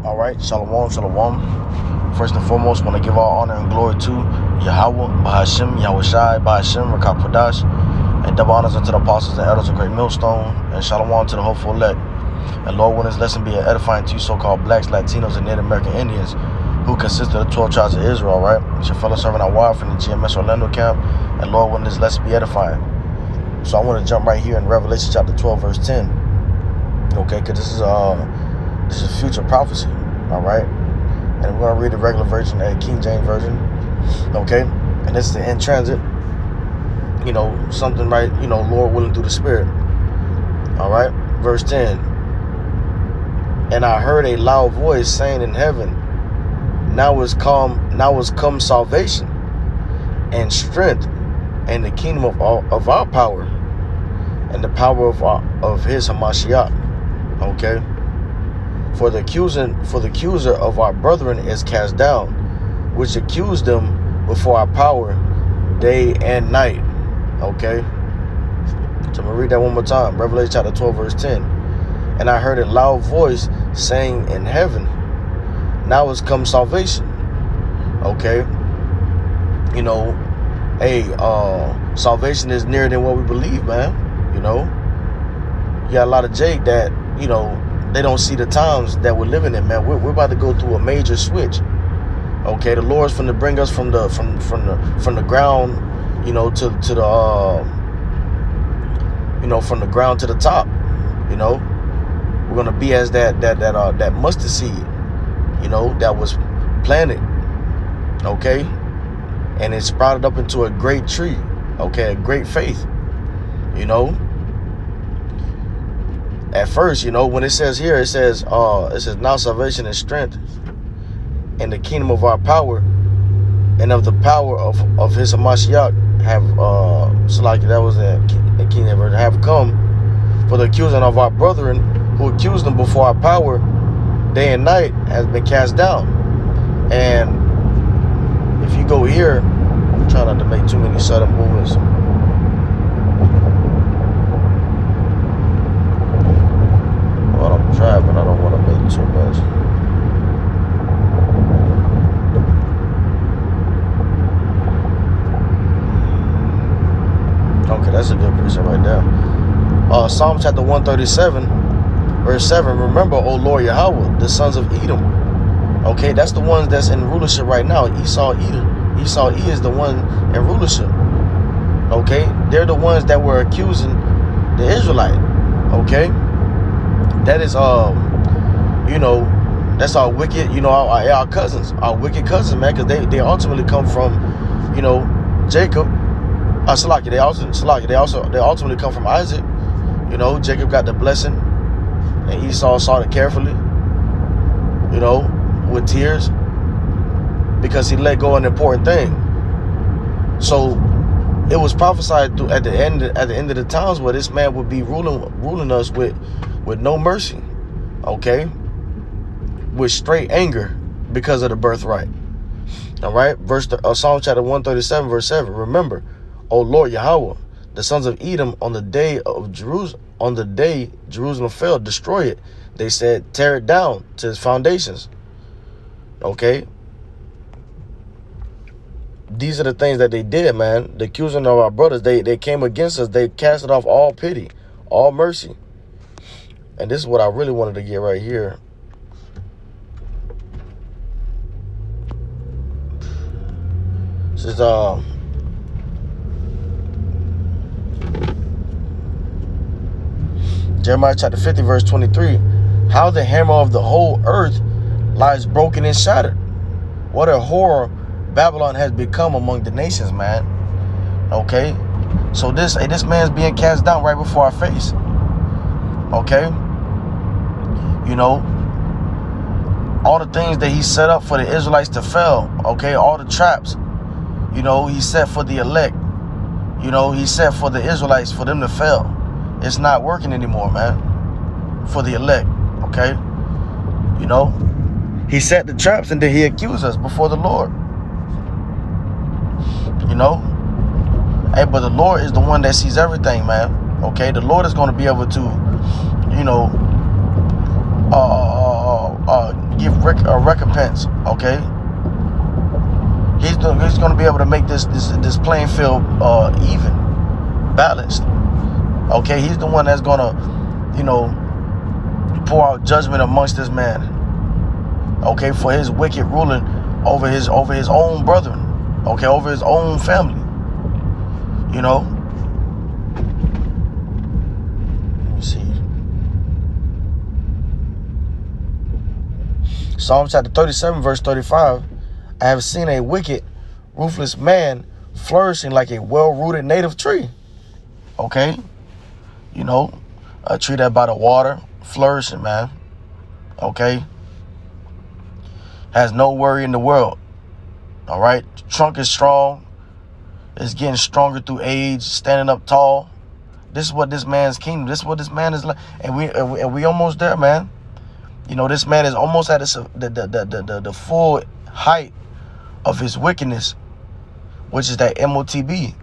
All right, shalom, shalom. First and foremost, want to give all honor and glory to Yahawah, Bahashim, Yahawashi, Bahashim, Rakapadash, and double honors unto the apostles and elders of Great Millstone, and shalom to the hopeful elect. And Lord, when this lesson be edifying to you so-called blacks, Latinos, and Native American Indians, who consist of the 12 tribes of Israel, right? It's your fellow servant Yahawah from the GMS Orlando camp, and Lord, when this lesson be edifying. So I want to jump right here in Revelation chapter 12, verse 10. Okay, because this is future prophecy, all right? And we're going to read the regular version, the King James Version, okay? And this is the in transit, something right, Lord willing through the Spirit, all right? Verse 10, and I heard a loud voice saying in heaven, now is come salvation and strength and the kingdom of our power and the power of his Hamashiach, okay? For the accuser of our brethren is cast down, which accused them before our power day and night. Okay? So I'm going to read that one more time. Revelation chapter 12, verse 10. And I heard a loud voice saying in heaven, now is come salvation. Okay? Salvation is nearer than what we believe, man. You got a lot of Jake that, they don't see the times that we're living in, man. We're about to go through a major switch. Okay, the Lord's finna bring us from the ground, to the from the ground to the top. We're gonna be as that mustard seed, that was planted. Okay, and it sprouted up into a great tree. Okay, a great faith. At first, when it says here, it says now salvation and strength and the kingdom of our power and of the power of his Hamashiach have that was the King James, have come for the accusing of our brethren who accused them before our power day and night has been cast down. And if you go here, I'm trying not to make too many sudden movements. Try, but I don't want to make too much. Okay, that's a good precept right there. Psalm chapter 137, verse 7. Remember, O Lord Yahawah, the sons of Edom. Okay, that's the ones that's in rulership right now. Esau E is the one in rulership. Okay, they're the ones that were accusing the Israelite. Okay. That is, that's our wicked, our cousins, our wicked cousins, man, because they ultimately come from, Jacob. They ultimately come from Isaac. Jacob got the blessing, and Esau sought it carefully, with tears, because he let go of an important thing. So it was prophesied at the end of the times where this man would be ruling us with no mercy, okay, with straight anger because of the birthright. All right, Psalm chapter 137, verse 7. Remember, O Lord Yahawah, the sons of Edom on the day Jerusalem fell, destroy it. They said, tear it down to its foundations. Okay, these are the things that they did, man. The accusing of our brothers, they came against us. They casted off all pity, all mercy. And this is what I really wanted to get right here. This is Jeremiah chapter 50, verse 23. How the hammer of the whole earth lies broken and shattered. What a horror Babylon has become among the nations, man. Okay, so this man's being cast down right before our face. Okay. All the things that he set up for the Israelites to fail, okay, all the traps, he set for the elect, he set for the Israelites, for them to fail. It's not working anymore, man, for the elect, okay? He set the traps and then he accused us before the Lord, Hey, but the Lord is the one that sees everything, man, okay? The Lord is going to be able to, give recompense. Okay, he's going to be able to make this playing field even, balanced. Okay, he's the one that's going to, pour out judgment amongst this man. Okay, for his wicked ruling over his own brethren. Okay, over his own family. Let me see. Psalm chapter 37, verse 35. I have seen a wicked, ruthless man flourishing like a well-rooted native tree. Okay, a tree that by the water, flourishing, man. Okay, has no worry in the world. All right, trunk is strong. It's getting stronger through age, standing up tall. This is what this man's kingdom. This is what this man is like, and we almost there, man. This man is almost at the full height of his wickedness, which is that MOTB.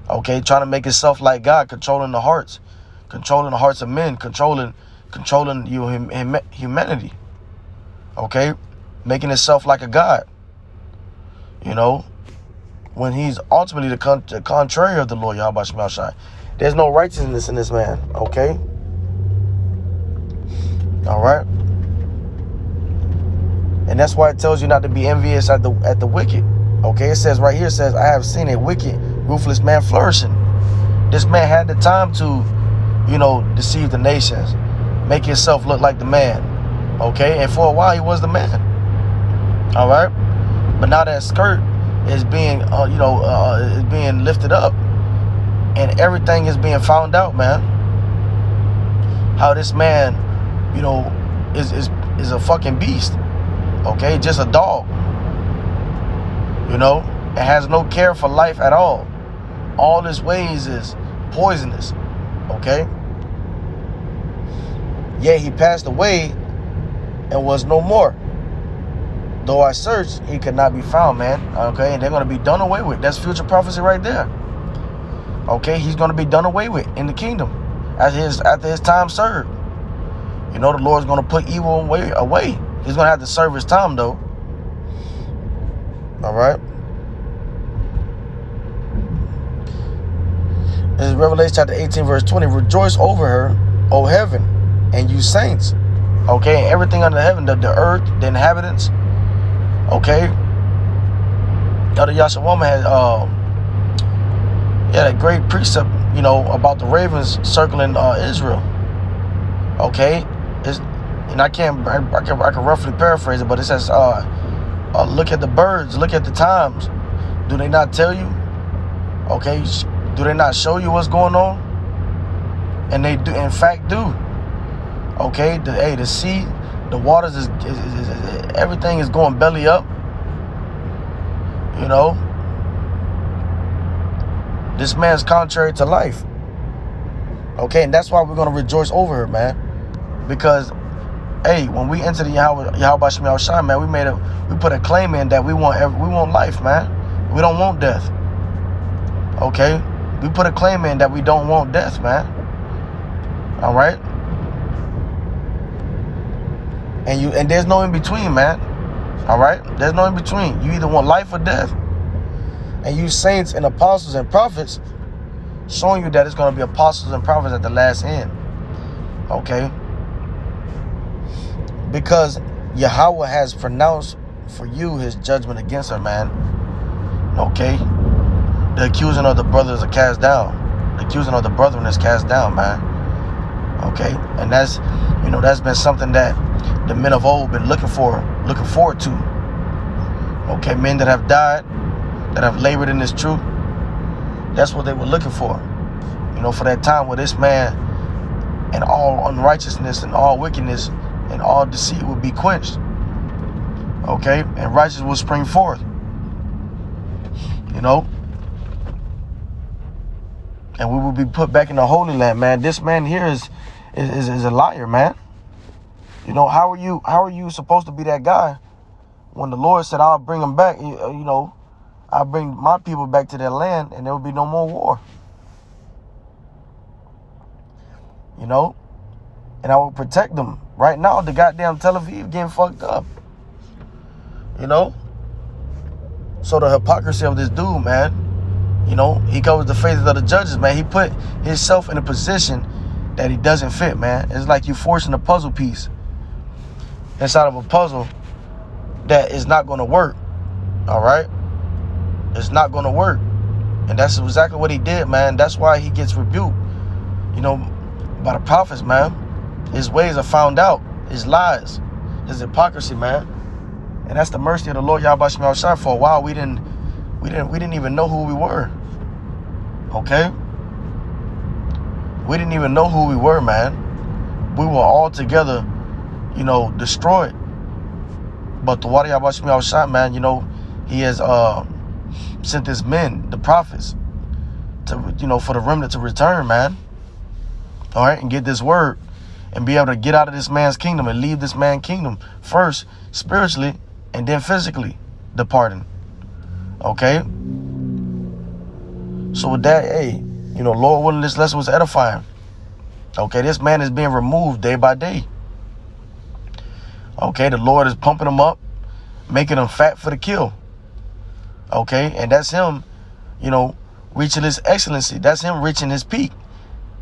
Okay, trying to make himself like God, controlling the hearts of men, controlling humanity. Okay, making himself like a God. When he's ultimately the contrary of the Lord Yahawashi. There's no righteousness in this man. Okay, all right. And that's why it tells you not to be envious at the wicked. Okay, it says right here, I have seen a wicked, ruthless man flourishing. This man had the time to, deceive the nations, make himself look like the man. Okay, and for a while he was the man. All right, but now that skirt is being, is being lifted up, and everything is being found out, man. How this man, is a fucking beast. Okay, just a dog. It has no care for life at all. All his ways is poisonous. Okay. Yet he passed away and was no more. Though I searched, he could not be found, man. Okay, and they're going to be done away with. That's future prophecy right there. Okay, he's going to be done away with in the kingdom after his time served. The Lord's going to put evil away. He's going to have to serve his time, though. All right. This is Revelation chapter 18, verse 20. Rejoice over her, O heaven, and you saints. Okay, everything under heaven, the earth, the inhabitants. Okay. The Yahawah had a great precept, about the ravens circling Israel. Okay. And I can roughly paraphrase it, but it says, look at the birds, look at the times. Do they not tell you? Okay, do they not show you what's going on? And they do, in fact, do. Okay, the sea, the waters is everything is going belly up. This man's contrary to life. Okay, and that's why we're gonna rejoice over her, man, because. Hey, when we enter the Yahawashi, man, we put a claim in that we want life, man. We don't want death. Okay, we put a claim in that we don't want death, man. All right, and there's no in between, man. All right, there's no in between. You either want life or death. And you saints and apostles and prophets, showing you that it's going to be apostles and prophets at the last end. Okay. Because Yahawah has pronounced for you his judgment against her, man. Okay? The accusing of the brothers are cast down. The accusing of the brethren is cast down, man. Okay? And that's, that's been something that the men of old been looking forward to. Okay? Men that have died, that have labored in this truth. That's what they were looking for. For that time where this man and all unrighteousness and all wickedness and all deceit would be quenched. Okay? And righteousness will spring forth. And we will be put back in the Holy Land, man. This man here is a liar, man. How are you supposed to be that guy when the Lord said, I'll bring them back, I'll bring my people back to their land and there will be no more war. And I will protect them. Right now, the goddamn Tel Aviv getting fucked up. you know. So the hypocrisy of this dude, man, you know, he covers the faces of the judges, man. He put himself in a position that he doesn't fit, man. It's like you forcing a puzzle piece inside of a puzzle that is not going to work, all right? It's not going to work. And that's exactly what he did, man. That's why he gets rebuked, you know, by the prophets, man. His ways are found out. His lies, his hypocrisy, man. And that's the mercy of the Lord Yahawashi. For a while, we didn't even know who we were. Okay? We didn't even know who we were, man. We were all together, you know, destroyed. But the water Yahawashi, man, you know, he has sent his men, the prophets, to, you know, for the remnant to return, man. All right, and get this word and be able to get out of this man's kingdom and leave this man's kingdom first spiritually and then physically departing. Okay? So with that, hey, you know, Lord willing, this lesson was edifying. Okay, this man is being removed day by day. Okay, the Lord is pumping him up, making him fat for the kill. Okay, and that's him, you know, reaching his excellency. That's him reaching his peak,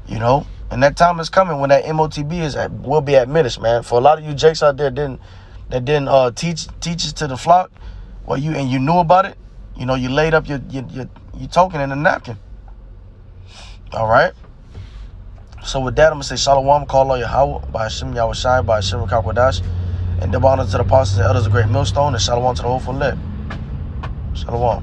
you know. And that time is coming when that MOTB will be admitted, man. For a lot of you jakes out there that didn't teach it to the flock, well, you knew about it, you know, you laid up your token in a napkin. All right. So with that, I'm gonna say Shalom, call on Yahawah, by Hashem Yahawashi, by Hashem Kakwadash, and double honor to the apostles and elders of Great Millstone, and Shalom to the whole full lit. Shalom.